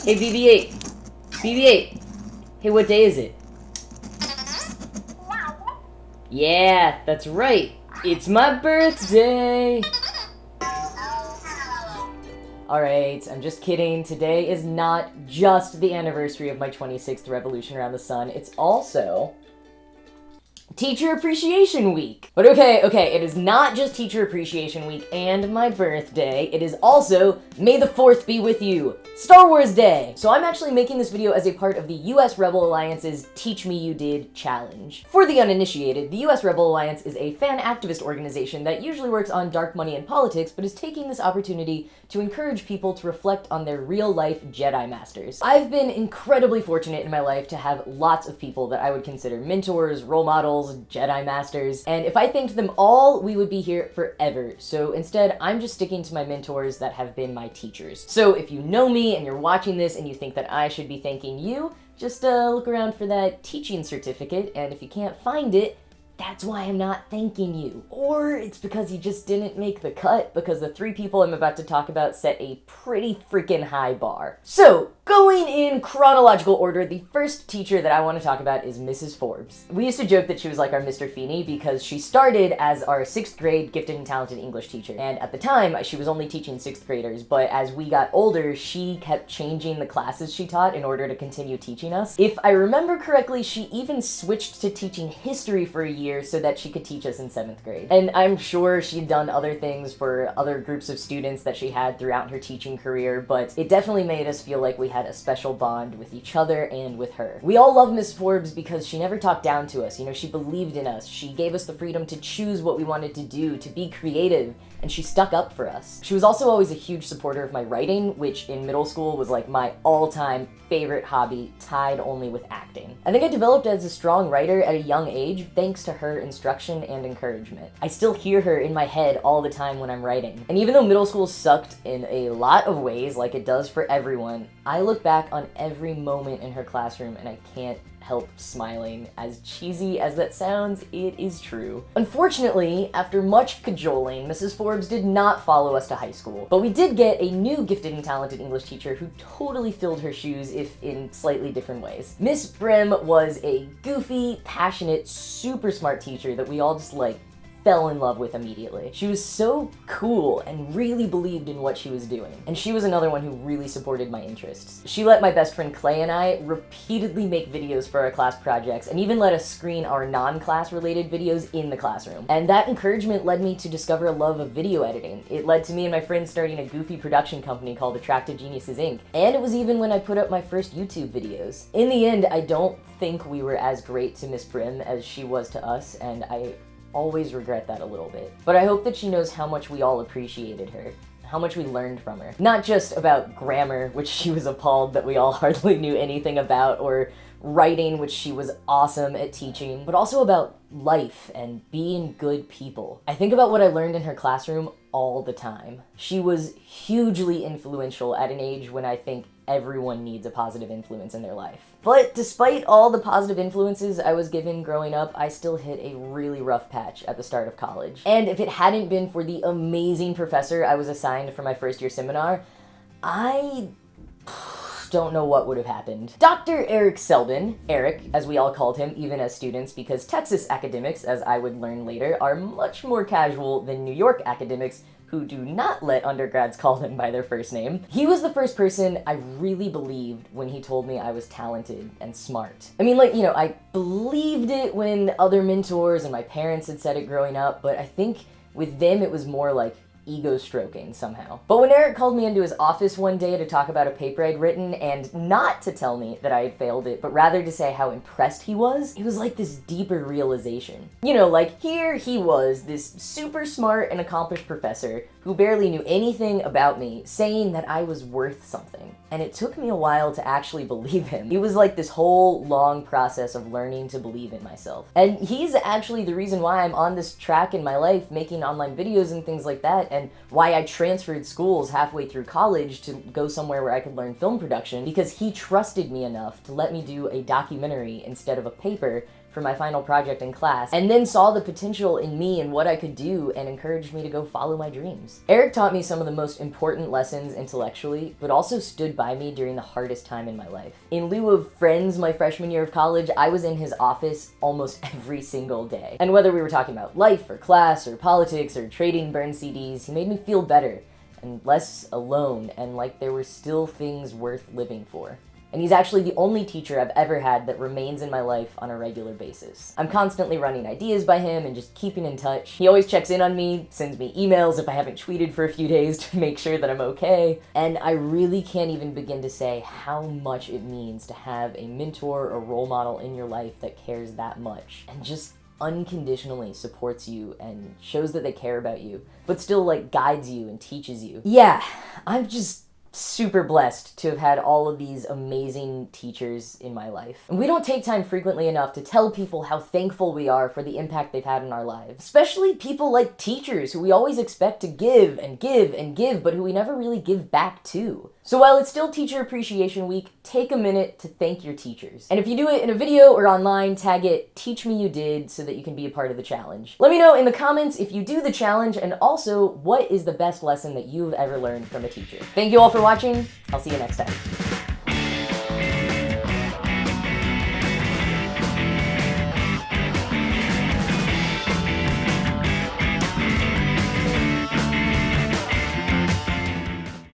Hey, BB-8. BB-8. Hey, what day is it? Yeah, that's right. It's my birthday. Alright, I'm just kidding. Today is not just the anniversary of my 26th revolution around the sun. It's also Teacher Appreciation Week. But okay, it is not just Teacher Appreciation Week and my birthday. It is also May the 4th be with you, Star Wars Day. So I'm actually making this video as a part of the US Rebel Alliance's Teach Me You Did challenge. For the uninitiated, the US Rebel Alliance is a fan activist organization that usually works on dark money and politics, but is taking this opportunity to encourage people to reflect on their real-life Jedi Masters. I've been incredibly fortunate in my life to have lots of people that I would consider mentors, role models, Jedi Masters, and if I thanked them all, we would be here forever. So instead, I'm just sticking to my mentors that have been my teachers. So if you know me and you're watching this and you think that I should be thanking you, just look around for that teaching certificate, and if you can't find it, that's why I'm not thanking you. Or it's because you just didn't make the cut, because the three people I'm about to talk about set a pretty freaking high bar. So, going in chronological order, the first teacher that I want to talk about is Mrs. Forbes. We used to joke that she was like our Mr. Feeney because she started as our 6th grade gifted and talented English teacher. And at the time, she was only teaching 6th graders, but as we got older, she kept changing the classes she taught in order to continue teaching us. If I remember correctly, she even switched to teaching history for a year so that she could teach us in 7th grade. And I'm sure she'd done other things for other groups of students that she had throughout her teaching career, but it definitely made us feel like we had a special bond with each other and with her. We all love Miss Forbes because she never talked down to us. You know, she believed in us. She gave us the freedom to choose what we wanted to do, to be creative, and she stuck up for us. She was also always a huge supporter of my writing, which in middle school was like my all-time favorite hobby, tied only with acting. I think I developed as a strong writer at a young age thanks to her instruction and encouragement. I still hear her in my head all the time when I'm writing. And even though middle school sucked in a lot of ways, like it does for everyone, I look back on every moment in her classroom and I can't help smiling. As cheesy as that sounds, it is true. Unfortunately, after much cajoling, Mrs. Forbes did not follow us to high school, but we did get a new gifted and talented English teacher who totally filled her shoes, if in slightly different ways. Miss Brim was a goofy, passionate, super smart teacher that we all just fell in love with immediately. She was so cool and really believed in what she was doing. And she was another one who really supported my interests. She let my best friend Clay and I repeatedly make videos for our class projects and even let us screen our non-class related videos in the classroom. And that encouragement led me to discover a love of video editing. It led to me and my friends starting a goofy production company called Attractive Geniuses Inc. And it was even when I put up my first YouTube videos. In the end, I don't think we were as great to Miss Brim as she was to us, and I always regret that a little bit. But I hope that she knows how much we all appreciated her, how much we learned from her. Not just about grammar, which she was appalled that we all hardly knew anything about, or writing, which she was awesome at teaching, but also about life and being good people. I think about what I learned in her classroom all the time. She was hugely influential at an age when I think everyone needs a positive influence in their life. But despite all the positive influences I was given growing up, I still hit a really rough patch at the start of college. And if it hadn't been for the amazing professor I was assigned for my first year seminar, I don't know what would have happened. Dr. Eric Selbin, Eric, as we all called him, even as students, because Texas academics, as I would learn later, are much more casual than New York academics, who do not let undergrads call them by their first name. He was the first person I really believed when he told me I was talented and smart. I mean, I believed it when other mentors and my parents had said it growing up, but I think with them it was more like ego stroking somehow. But when Eric called me into his office one day to talk about a paper I'd written, and not to tell me that I had failed it, but rather to say how impressed he was, it was like this deeper realization. You know, here he was, this super smart and accomplished professor who barely knew anything about me, saying that I was worth something. And it took me a while to actually believe him. It was like this whole long process of learning to believe in myself. And he's actually the reason why I'm on this track in my life, making online videos and things like that, and why I transferred schools halfway through college to go somewhere where I could learn film production, because he trusted me enough to let me do a documentary instead of a paper for my final project in class, and then saw the potential in me and what I could do and encouraged me to go follow my dreams. Eric taught me some of the most important lessons intellectually, but also stood by me during the hardest time in my life. In lieu of friends my freshman year of college, I was in his office almost every single day. And whether we were talking about life or class or politics or trading burned CDs, he made me feel better and less alone and like there were still things worth living for. And he's actually the only teacher I've ever had that remains in my life on a regular basis. I'm constantly running ideas by him and just keeping in touch. He always checks in on me, sends me emails if I haven't tweeted for a few days to make sure that I'm okay. And I really can't even begin to say how much it means to have a mentor or role model in your life that cares that much and just unconditionally supports you and shows that they care about you, but still like guides you and teaches you. Yeah, I'm just super blessed to have had all of these amazing teachers in my life. And we don't take time frequently enough to tell people how thankful we are for the impact they've had in our lives. Especially people like teachers who we always expect to give and give and give, but who we never really give back to. So while it's still Teacher Appreciation Week, take a minute to thank your teachers. And if you do it in a video or online, tag it Teach Me You Did so that you can be a part of the challenge. Let me know in the comments if you do the challenge and also what is the best lesson that you've ever learned from a teacher. Thank you all for watching. I'll see you next time.